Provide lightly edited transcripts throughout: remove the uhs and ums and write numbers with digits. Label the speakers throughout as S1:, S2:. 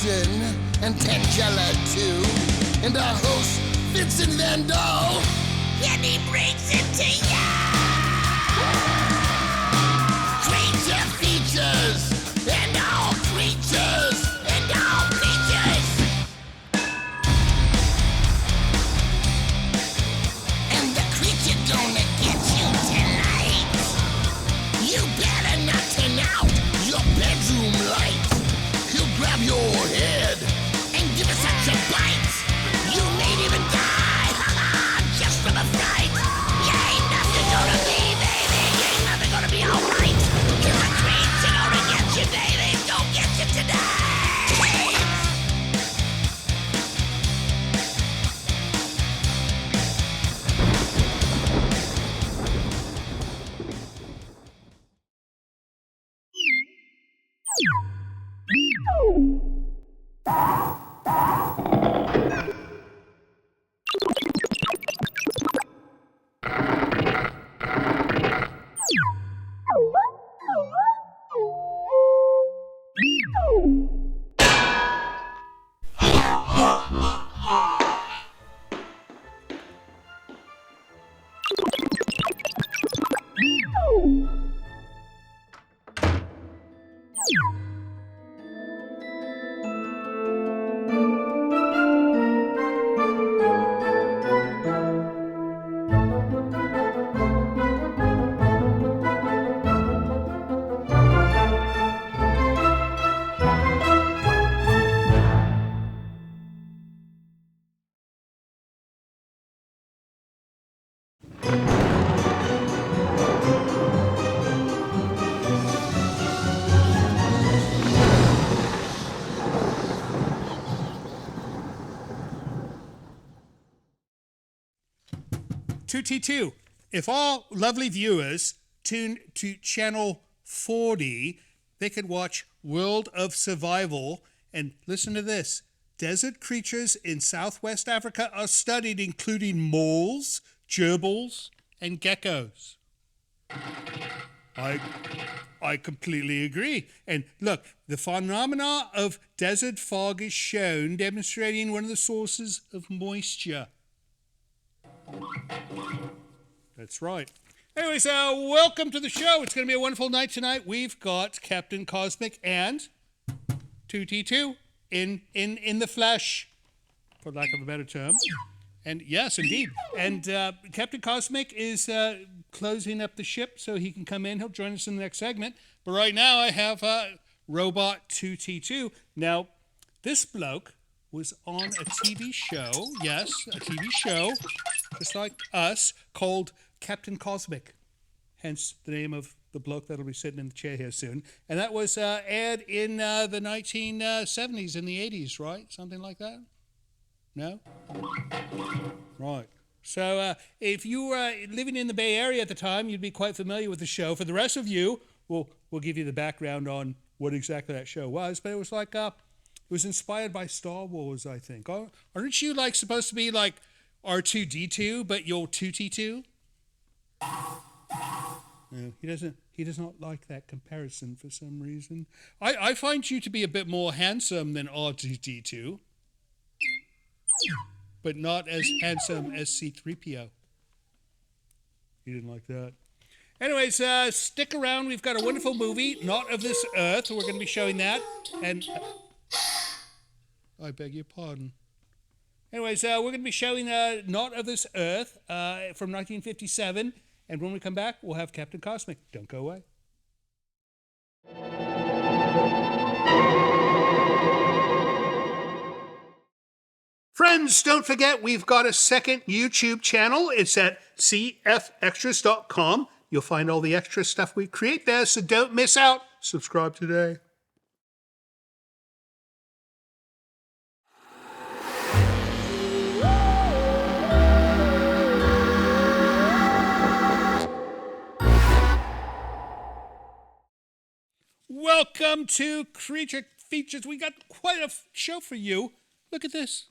S1: Captain and Tangela too, and our host Vincent Van Dahl, and he brings it to ya. Creature features and all creatures and all creatures, and the creature gonna get you tonight. You better not turn out your bedroom light. He'll grab your head and give it such a bite. You may even die, just from a fright. You ain't nothing gonna be, baby. You ain't nothing gonna be alright. Cause the creature gonna get you, baby. Don't get you tonight.
S2: T2. If all lovely viewers tune to channel 40, they could watch World of Survival. And listen to this. Desert creatures in Southwest Africa are studied, including moles, gerbils, and geckos. I completely agree. And look, the phenomena of desert fog is shown, demonstrating one of the sources of moisture. That's right. Anyways, welcome to the show. It's going to be a wonderful night tonight. We've got Captain Cosmic and 2T2 in the flesh, for lack of a better term. And yes, indeed. And Captain Cosmic is closing up the ship so he can come in. He'll join us in the next segment. But right now I have Robot 2T2. Now, this bloke was on a TV show, yes, a TV show, just like us, called Captain Cosmic, hence the name of the bloke that'll be sitting in the chair here soon. And that was aired in the 1970s and the 80s, right? Something like that? No? Right. So if you were living in the Bay Area at the time, you'd be quite familiar with the show. For the rest of you, we'll give you the background on what exactly that show was. But it was like... it was inspired by Star Wars, I think. Aren't you like supposed to be like R2-D2, but you're 2T2? No, he does not like that comparison for some reason. I find you to be a bit more handsome than R2-D2, but not as handsome as C-3PO. You didn't like that. Anyways, stick around. We've got a wonderful movie, Not of This Earth. We're going to be showing that. And... I beg your pardon. Anyways, we're going to be showing Not of This Earth from 1957. And when we come back, we'll have Captain Cosmic. Don't go away. Friends, don't forget we've got a second YouTube channel. It's at cfextras.com. You'll find all the extra stuff we create there, so don't miss out. Subscribe today. Welcome to Creature Features. We got quite a show for you. Look at this.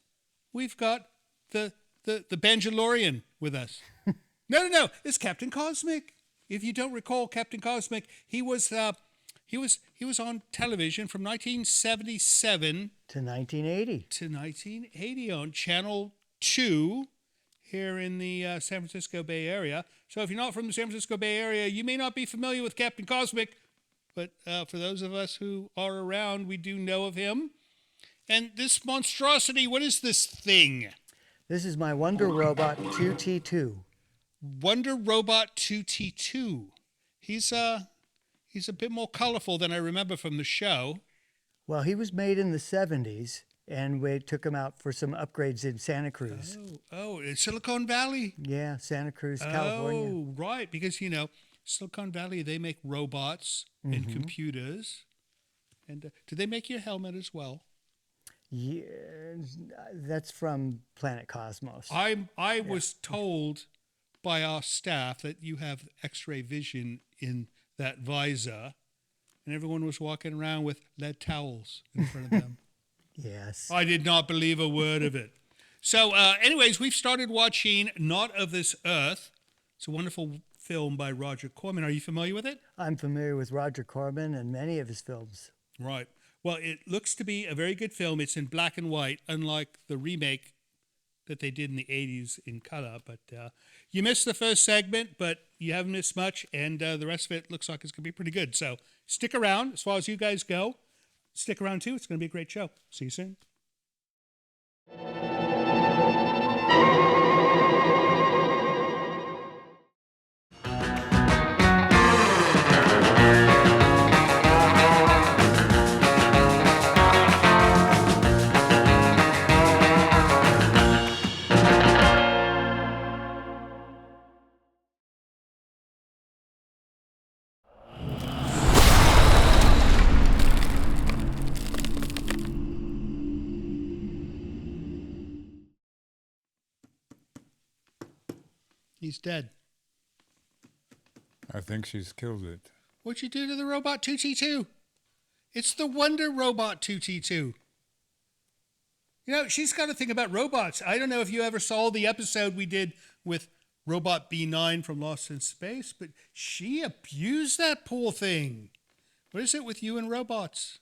S2: We've got the Banjalorian with us. No. It's Captain Cosmic. If you don't recall Captain Cosmic, he was on television from 1977
S3: To 1980.
S2: To 1980 on Channel 2 here in the San Francisco Bay Area. So if you're not from the San Francisco Bay Area, you may not be familiar with Captain Cosmic, but for those of us who are around, we do know of him. And this monstrosity, what is this thing?
S3: This is my Wonder Robot 2T2.
S2: Wonder Robot 2T2. He's a bit more colorful than I remember from the show.
S3: Well, he was made in the 70s, and we took him out for some upgrades in Santa Cruz.
S2: Oh, in Silicon Valley.
S3: Yeah, Santa Cruz, California.
S2: Oh, right, because, Silicon Valley, they make robots and computers. And do they make your helmet as well?
S3: Yeah, that's from Planet Cosmos.
S2: I was told by our staff that you have X-ray vision in that visor, and everyone was walking around with lead towels in front of them.
S3: Yes.
S2: I did not believe a word of it. So, anyways, we've started watching Not of This Earth. It's a wonderful film by Roger Corman. Are you familiar with it?
S3: I'm familiar with Roger Corman and many of his films.
S2: Right. Well, it looks to be a very good film. It's in black and white, unlike the remake that they did in the 80s in color. But you missed the first segment, but you haven't missed much, and the rest of it looks like it's going to be pretty good. So stick around. As far as you guys go, stick around too. It's going to be a great show. See you soon. He's dead.
S4: I think she's killed it.
S2: What'd you do to the robot 2T2? It's the Wonder Robot 2T2. She's got a thing about robots. I don't know if you ever saw the episode we did with Robot B9 from Lost in Space, but she abused that poor thing. What is it with you and robots?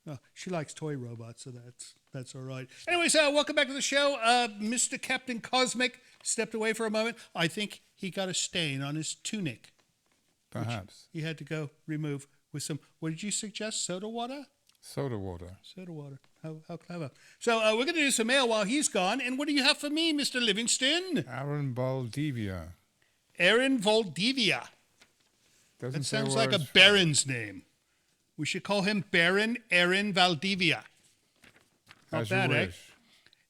S2: Oh, she likes toy robots, so that's all right. Anyways, welcome back to the show. Mr. Captain Cosmic stepped away for a moment. I think he got a stain on his tunic.
S4: Perhaps.
S2: He had to go remove with some, what did you suggest, soda water?
S4: Soda water.
S2: Soda water. How clever. So we're going to do some mail while he's gone. And what do you have for me, Mr. Livingston?
S4: Aaron Valdivia.
S2: Aaron Valdivia.
S4: Doesn't
S2: That
S4: say
S2: sounds
S4: where
S2: like a
S4: it's from.
S2: baron's name. We should call him Baron Aaron Valdivia. Not
S4: As you
S2: bad, eh?
S4: wish.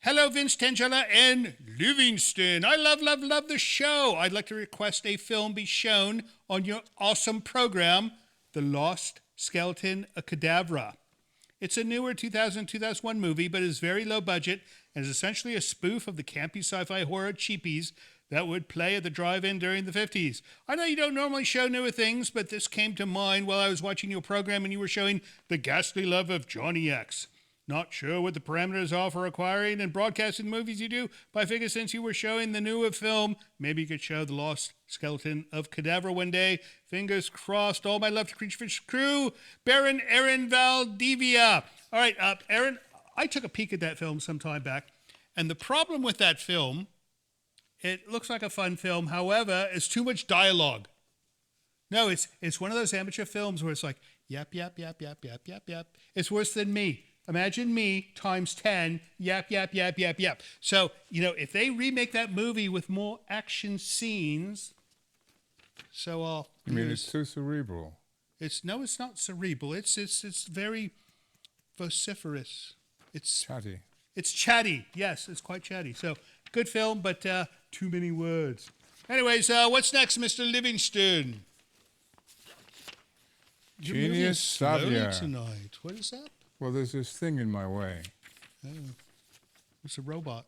S2: Hello, Vince Tangella and Livingston. I love the show. I'd like to request a film be shown on your awesome program, The Lost Skeleton, a Cadavra. It's a newer 2000-2001 movie, but is very low budget and is essentially a spoof of the campy sci-fi horror cheapies that would play at the drive-in during the 50s. I know you don't normally show newer things, but this came to mind while I was watching your program and you were showing The Ghastly Love of Johnny X. Not sure what the parameters are for acquiring and broadcasting the movies you do, but I figure since you were showing the newer film, maybe you could show The Lost Skeleton of Cadavra one day. Fingers crossed. All my love to Creature Fish crew. Baron Aaron Valdivia. All right, Aaron, I took a peek at that film some time back, and the problem with that film, it looks like a fun film. However, it's too much dialogue. No, it's one of those amateur films where it's like, yap, yap, yap, yap, yap, yap, yap. It's worse than me. Imagine me times 10, yap, yap, yap, yap, yap. So, if they remake that movie with more action scenes, so I'll...
S4: You mean it's too cerebral?
S2: It's not cerebral. It's very vociferous. It's
S4: Chatty.
S2: It's chatty. Yes, it's quite chatty. So, good film, but too many words. Anyways, what's next, Mr. Livingston? You're moving
S4: Genius
S2: slowly
S4: Xavier.
S2: tonight. What is that?
S4: Well, there's this thing in my way.
S2: Oh, it's a robot.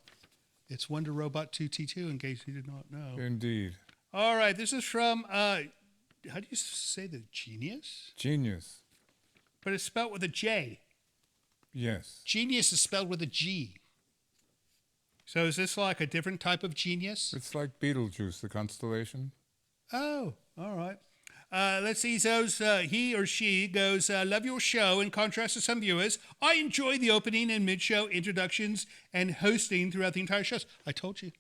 S2: It's Wonder Robot 2T2, in case you did not know.
S4: Indeed.
S2: All right, this is from, how do you say the Genius?
S4: Genius.
S2: But it's spelled with a J.
S4: Yes.
S2: Genius is spelled with a G. So is this like a different type of genius?
S4: It's like Beetlejuice, the constellation.
S2: Oh, all right. Let's see, he or she goes, love your show. In contrast to some viewers, I enjoy the opening and mid-show introductions and hosting throughout the entire shows. I told you.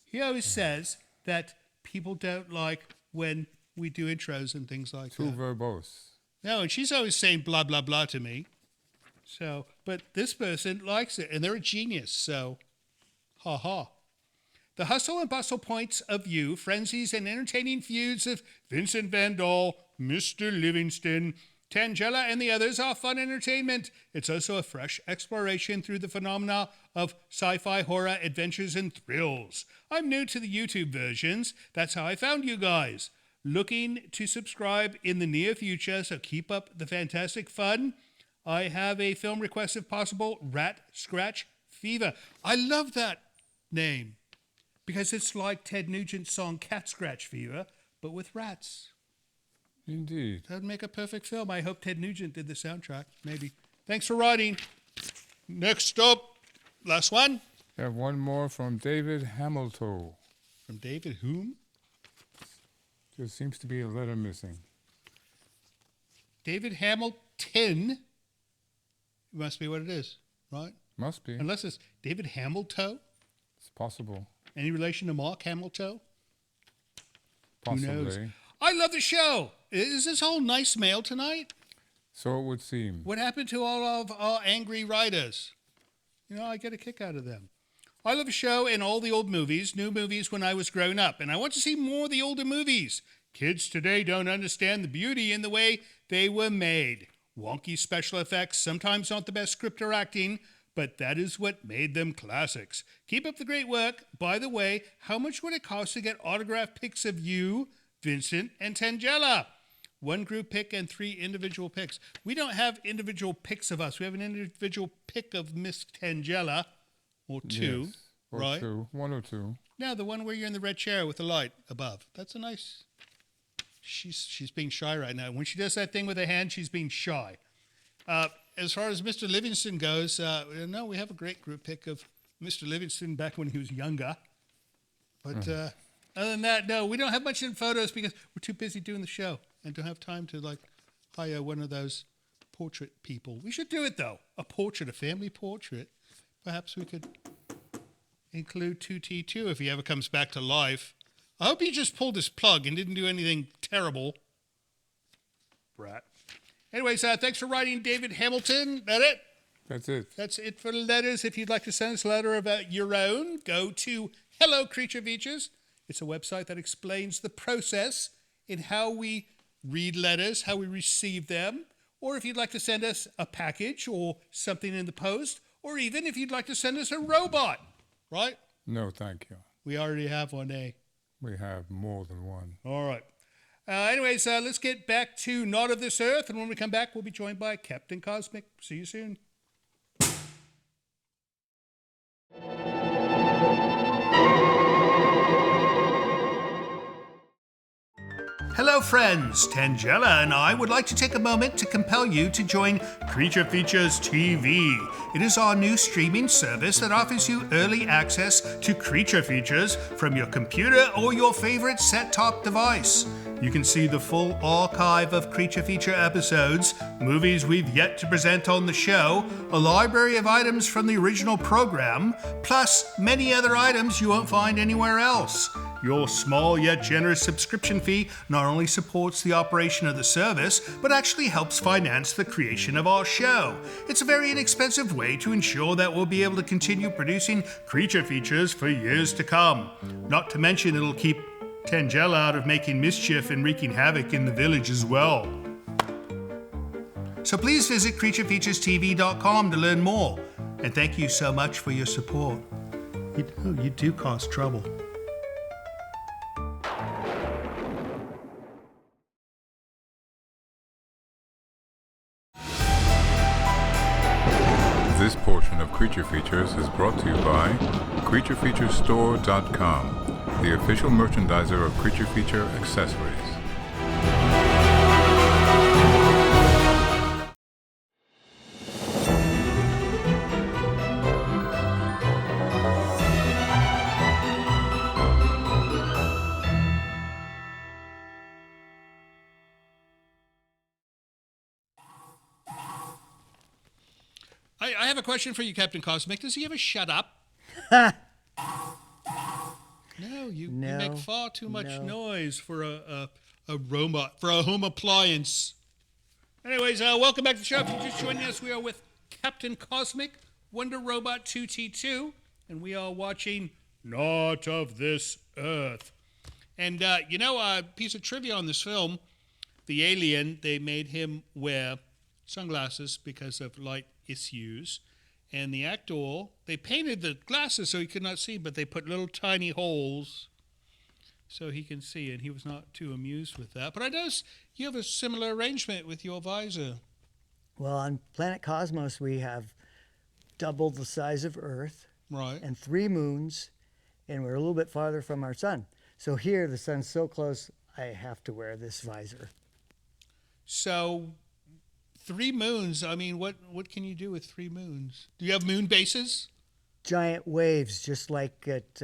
S2: He always says that people don't like when we do intros and things like
S4: Too
S2: that.
S4: verbose.
S2: No, and she's always saying blah, blah, blah to me. So, but this person likes it, and they're a genius, so ha ha. The hustle and bustle points of view, frenzies and entertaining feuds of Vincent Van Dahl, Mr. Livingston, Tangela, and the others are fun entertainment. It's also a fresh exploration through the phenomena of sci-fi, horror, adventures, and thrills. I'm new to the YouTube versions. That's how I found you guys. Looking to subscribe in the near future, so keep up the fantastic fun. I have a film request if possible, Rat Scratch Fever. I love that name. Because it's like Ted Nugent's song Cat Scratch Fever, but with rats.
S4: Indeed.
S2: That would make a perfect film. I hope Ted Nugent did the soundtrack. Maybe. Thanks for writing. Next up, last one.
S4: I have one more from David Hamilton.
S2: From David whom?
S4: There seems to be a letter missing.
S2: David Hamilton. Must be what it is, right?
S4: Must be.
S2: Unless it's David Hamilton.
S4: It's possible.
S2: Any relation to Mark Hamilton?
S4: Possibly.
S2: Who knows? I love the show. Is this all nice mail tonight?
S4: So it would seem.
S2: What happened to all of our angry writers? You know, I get a kick out of them. I love the show and all the old movies, new movies when I was growing up, and I want to see more of the older movies. Kids today don't understand the beauty in the way they were made. Wonky special effects, sometimes not the best script or acting, but that is what made them classics. Keep up the great work. By the way, how much would it cost to get autographed pics of you, Vincent, and Tangela? 1 group pic and 3 individual pics. We don't have individual pics of us. We have an individual pic of Miss Tangela, or 2,
S4: Yes. Or
S2: right?
S4: 2. 1 or 2.
S2: No, the one where you're in the red chair with the light above. That's a nice... She's being shy right now. When she does that thing with her hand, she's being shy. As far as Mr. Livingston goes, no, we have a great group pic of Mr. Livingston back when he was younger. But other than that, no, we don't have much in photos because we're too busy doing the show and don't have time to hire one of those portrait people. We should do it though, a family portrait. Perhaps we could include 2T2 if he ever comes back to life. I hope he just pulled his plug and didn't do anything terrible. Brat. Anyways, thanks for writing, David Hamilton. That it?
S4: That's it.
S2: That's it for the letters. If you'd like to send us a letter about your own, go to Hello Creature Features. It's a website that explains the process in how we read letters, how we receive them, or if you'd like to send us a package or something in the post, or even if you'd like to send us a robot, right?
S4: No, thank you.
S2: We already have one, eh?
S4: We have more than one.
S2: All right. Anyways, let's get back to Not of This Earth, and when we come back, we'll be joined by Captain Cosmic. See you soon. Hello friends, Tangela and I would like to take a moment to compel you to join Creature Features TV. It is our new streaming service that offers you early access to Creature Features from your computer or your favorite set-top device. You can see the full archive of Creature Feature episodes, movies we've yet to present on the show, a library of items from the original program, plus many other items you won't find anywhere else. Your small yet generous subscription fee not only supports the operation of the service, but actually helps finance the creation of our show. It's a very inexpensive way to ensure that we'll be able to continue producing Creature Features for years to come. Not to mention it'll keep Tangela out of making mischief and wreaking havoc in the village as well. So please visit creaturefeaturestv.com to learn more. And thank you so much for your support. You do cause trouble.
S4: This portion of Creature Features is brought to you by CreatureFeatureStore.com, the official merchandiser of Creature Feature accessories.
S2: I have a question for you, Captain Cosmic. Does he ever shut up? No, you make far too much noise for a robot, for a home appliance. Anyways, welcome back to the show. If you're just joining us, we are with Captain Cosmic, Wonder Robot 2T2, and we are watching Not of This Earth. And, a piece of trivia on this film, the alien, they made him wear sunglasses because of light issues. And the actor, they painted the glasses so he could not see, but they put little tiny holes so he can see, and he was not too amused with that. But I notice you have a similar arrangement with your visor.
S3: Well, on Planet Cosmos, we have double the size of Earth.
S2: Right.
S3: And 3 moons, and we're a little bit farther from our sun. So here, the sun's so close, I have to wear this visor.
S2: So 3 moons, I mean, what can you do with 3 moons? Do you have moon bases?
S3: Giant waves, just like at,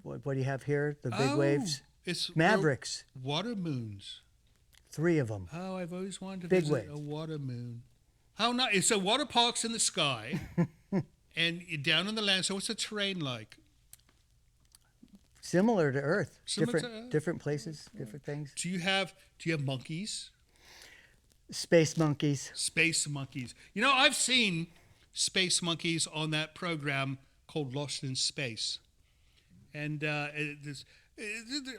S3: what do you have here? The big waves?
S2: It's
S3: Mavericks.
S2: Water moons.
S3: 3 of them.
S2: Oh, I've always wanted to
S3: Big
S2: visit
S3: waves.
S2: a water moon. How nice. So water parks in the sky and down on the land. So what's the terrain like?
S3: Similar to Earth.
S2: Similar to Earth.
S3: Different places, different things.
S2: Do you have monkeys?
S3: Space monkeys.
S2: Space monkeys. You know, I've seen space monkeys on that program called Lost in Space. And it's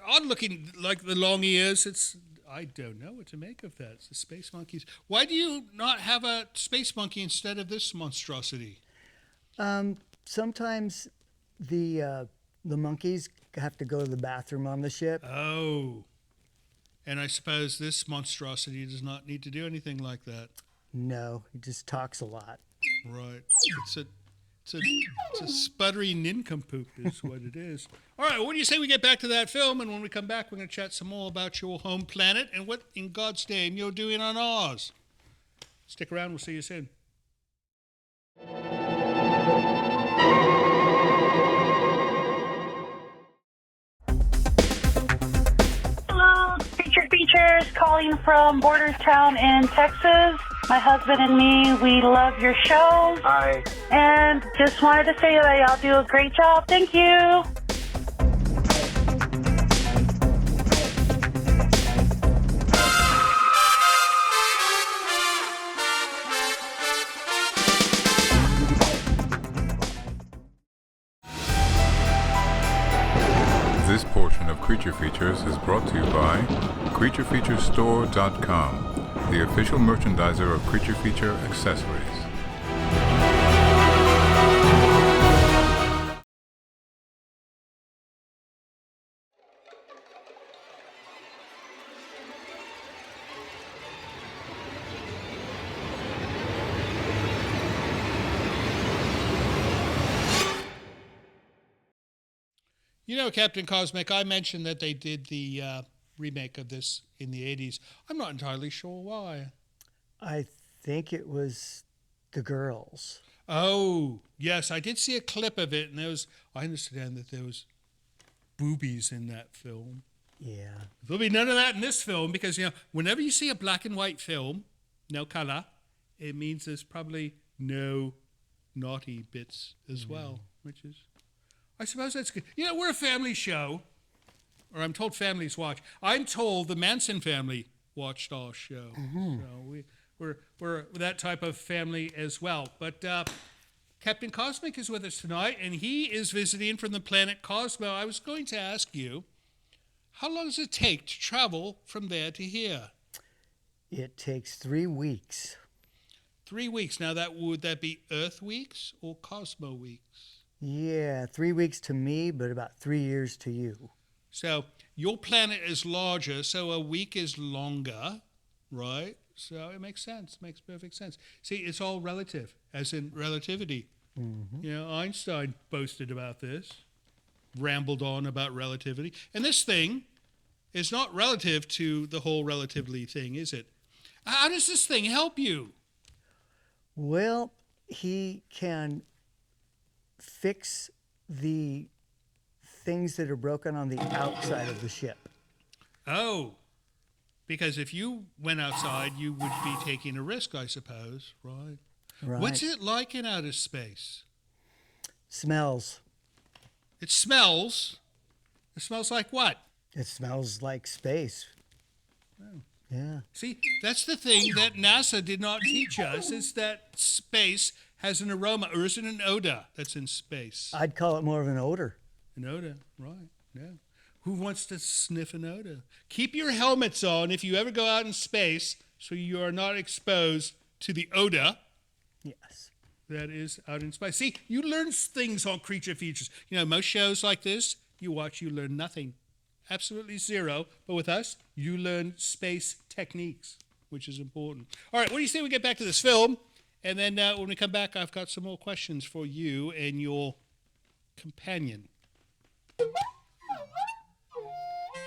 S2: odd looking, like the long ears. I don't know what to make of that. It's the space monkeys. Why do you not have a space monkey instead of this monstrosity?
S3: Sometimes the monkeys have to go to the bathroom on the ship.
S2: Oh. And I suppose this monstrosity does not need to do anything like that.
S3: No, he just talks a lot.
S2: Right. It's a sputtery nincompoop is what it is. All right, well, what do you say we get back to that film, and when we come back, we're going to chat some more about your home planet and what in God's name you're doing on ours. Stick around, we'll see you soon.
S5: Hello, Creature Features calling from Bordertown in Texas. My husband and me, we love your show.
S6: Hi.
S5: And just wanted to say that y'all do a great job. Thank you.
S4: This portion of Creature Features is brought to you by CreatureFeatureStore.com, the official merchandiser of Creature Feature accessories.
S2: You know, Captain Cosmic, I mentioned that they did the remake of this in the 80s. I'm not entirely sure why.
S3: I think it was the girls.
S2: Oh, yes, I did see a clip of it, and I understand that there was boobies in that film.
S3: Yeah.
S2: There'll be none of that in this film because, whenever you see a black and white film, no color, it means there's probably no naughty bits as well, which is, I suppose that's good. We're a family show, or I'm told families watch. I'm told the Manson family watched our show. Mm-hmm. So we're that type of family as well. But Captain Cosmic is with us tonight, and he is visiting from the planet Cosmo. I was going to ask you, how long does it take to travel from there to here?
S3: It takes 3 weeks.
S2: 3 weeks. Now, would that be Earth weeks or Cosmo weeks?
S3: Yeah, 3 weeks to me, but about 3 years to you.
S2: So your planet is larger, so a week is longer, right? So it makes sense. Makes perfect sense. See, it's all relative, as in relativity. Mm-hmm. Einstein boasted about this, rambled on about relativity. And this thing is not relative to the whole relativity thing, is it? How does this thing help you?
S3: Well, he can fix the things that are broken on the outside of the ship.
S2: Oh, because if you went outside, you would be taking a risk, I suppose, right?
S3: Right.
S2: What's it like in outer space?
S3: Smells.
S2: It smells. It smells like what?
S3: It smells like space. Yeah.
S2: See, that's the thing that NASA did not teach us, is that space has an aroma, or is it an odor that's in space?
S3: I'd call it more of an odor.
S2: An odor, right, yeah. Who wants to sniff an odor? Keep your helmets on if you ever go out in space so you are not exposed to the odor
S3: Yes.
S2: that is out in space. See, you learn things on Creature Features. You know, most shows like this, you watch, you learn nothing. Absolutely zero. But with us, you learn space techniques, which is important. All right, what do you say we get back to this film? And then when we come back, I've got some more questions for you and your companion.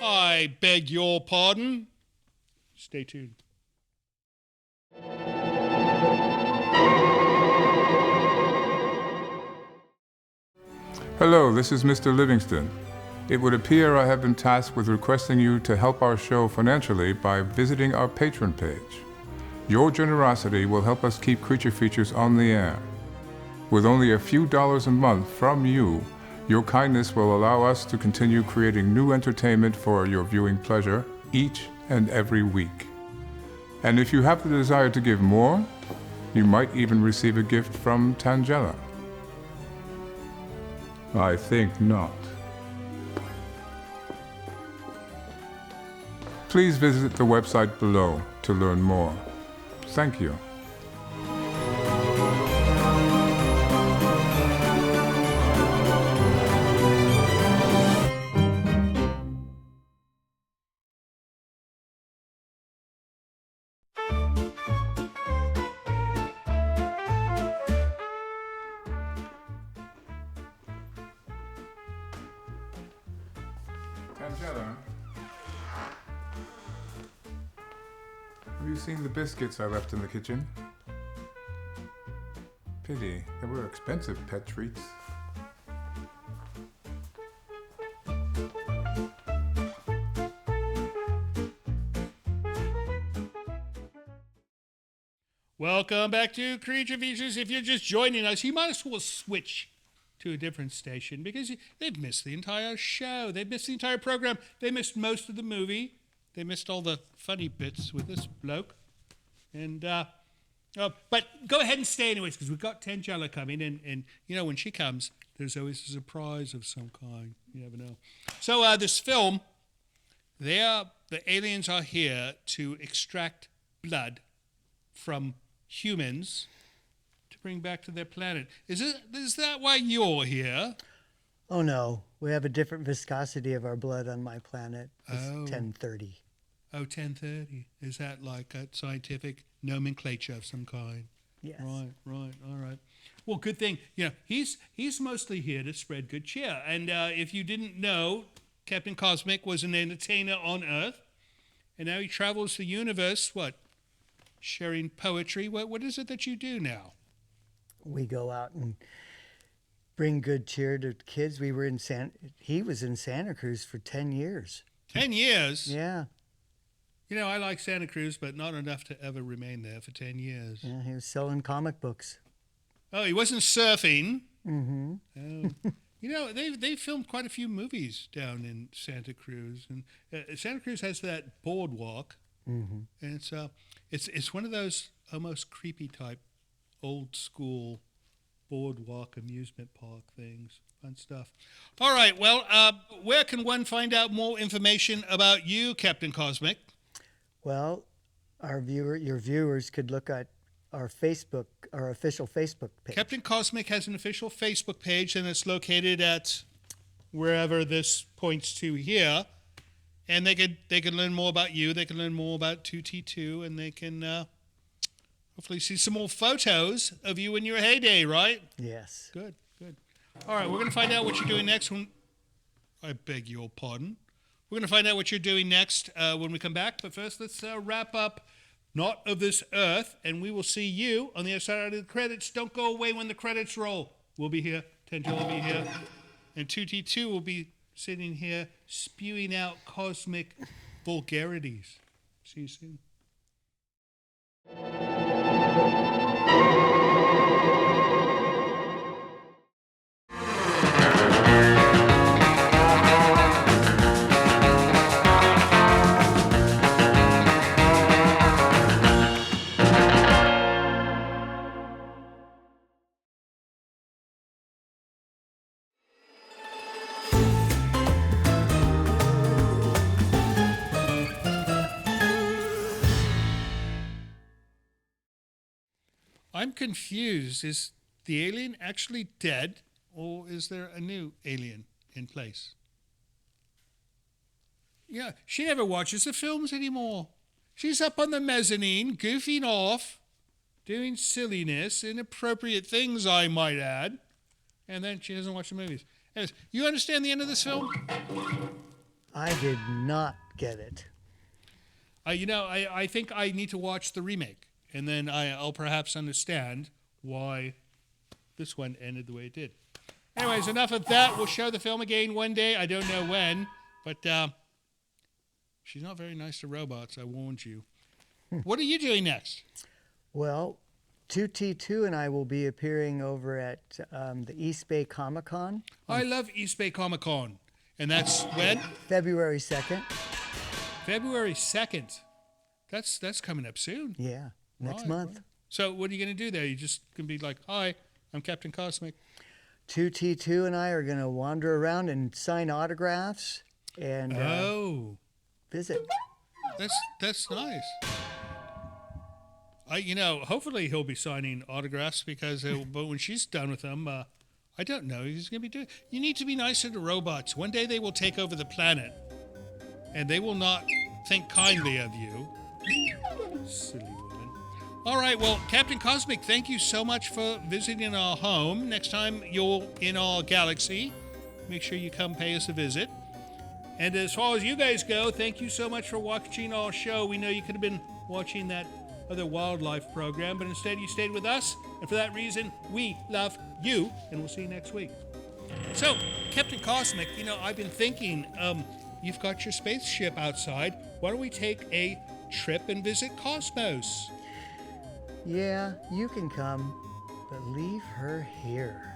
S2: I beg your pardon. Stay tuned.
S4: Hello, this is Mr. Livingston. It would appear I have been tasked with requesting you to help our show financially by visiting our Patreon page. Your generosity will help us keep Creature Features on the air. With only a few dollars a month from you, your kindness will allow us to continue creating new entertainment for your viewing pleasure each and every week. And if you have the desire to give more, you might even receive a gift from Tangela. I think not. Please visit the website below to learn more. Thank you. Tangela, have you seen the biscuits I left in the kitchen? Pity, they were expensive pet treats.
S2: Welcome back to Creature Features. If you're just joining us, you might as well switch to a different station because they've missed the entire show. They've missed the entire program. They missed most of the movie. They missed all the funny bits with this bloke. And but go ahead and stay anyways because we've got Tangela coming. And you know, when she comes, there's always a surprise of some kind. You never know. So this film, the aliens are here to extract blood from humans to bring back to their planet. Is that why you're here?
S3: Oh no, we have a different viscosity of our blood on my planet. It's 1030.
S2: Oh, 1030. Is that like a scientific nomenclature of some kind?
S3: Yes.
S2: Right. All right. Well, good thing. You know, he's mostly here to spread good cheer. And if you didn't know, Captain Cosmic was an entertainer on Earth, and now he travels the universe. What? Sharing poetry. What is it that you do now?
S3: We go out and bring good cheer to kids. He was in Santa Cruz for 10 years.
S2: 10 years?
S3: Yeah.
S2: You know, I like Santa Cruz, but not enough to ever remain there for 10 years.
S3: Yeah, he was selling comic books.
S2: Oh, he wasn't surfing.
S3: Mm-hmm.
S2: Oh. You know, they filmed quite a few movies down in Santa Cruz. And Santa Cruz has that boardwalk.
S3: Mm-hmm.
S2: And it's one of those almost creepy type old school boardwalk amusement park things. Fun stuff. All right, well, where can one find out more information about you, Captain Cosmic?
S3: Well, your viewers could look at our official Facebook page.
S2: Captain Cosmic has an official Facebook page, and it's located at wherever this points to here. And they could learn more about you. They can learn more about 2T2, and they can hopefully see some more photos of you in your heyday, right?
S3: Yes.
S2: Good. All right, we're going to find out what you're doing next. I beg your pardon. We're going to find out what you're doing next when we come back. But first, let's wrap up Not of This Earth, and we will see you on the other side of the credits. Don't go away when the credits roll. We'll be here. Tangela will be here. And 2T2 will be sitting here spewing out cosmic vulgarities. See you soon. I'm confused. Is the alien actually dead, or is there a new alien in place? Yeah, she never watches the films anymore. She's up on the mezzanine, goofing off, doing silliness, inappropriate things, I might add, and then she doesn't watch the movies. Anyways, you understand the end of this film?
S3: I did not get it.
S2: I think I need to watch the remake, and then I'll perhaps understand why this one ended the way it did. Anyways, enough of that. We'll show the film again one day. I don't know when, but she's not very nice to robots, I warned you. What are you doing next?
S3: Well, 2T2 and I will be appearing over at the East Bay Comic Con.
S2: I love East Bay Comic Con. And that's when?
S3: February 2nd.
S2: February 2nd. That's coming up soon.
S3: Yeah, next
S2: Right,
S3: month.
S2: right. So what are you going to do there? You just going to be like, hi, I'm Captain Cosmic.
S3: 2T2 and I are going to wander around and sign autographs and visit.
S2: That's nice. Hopefully he'll be signing autographs because but when she's done with them, I don't know. He's going to be doing. You need to be nicer to robots. One day they will take over the planet, and they will not think kindly of you. Silly woman. All right, well, Captain Cosmic, thank you so much for visiting our home. Next time you're in our galaxy, make sure you come pay us a visit. And as far as you guys go, thank you so much for watching our show. We know you could have been watching that other wildlife program, but instead you stayed with us. And for that reason, we love you, and we'll see you next week. So, Captain Cosmic, I've been thinking, you've got your spaceship outside. Why don't we take a trip and visit Cosmos?
S3: Yeah, you can come, but leave her here.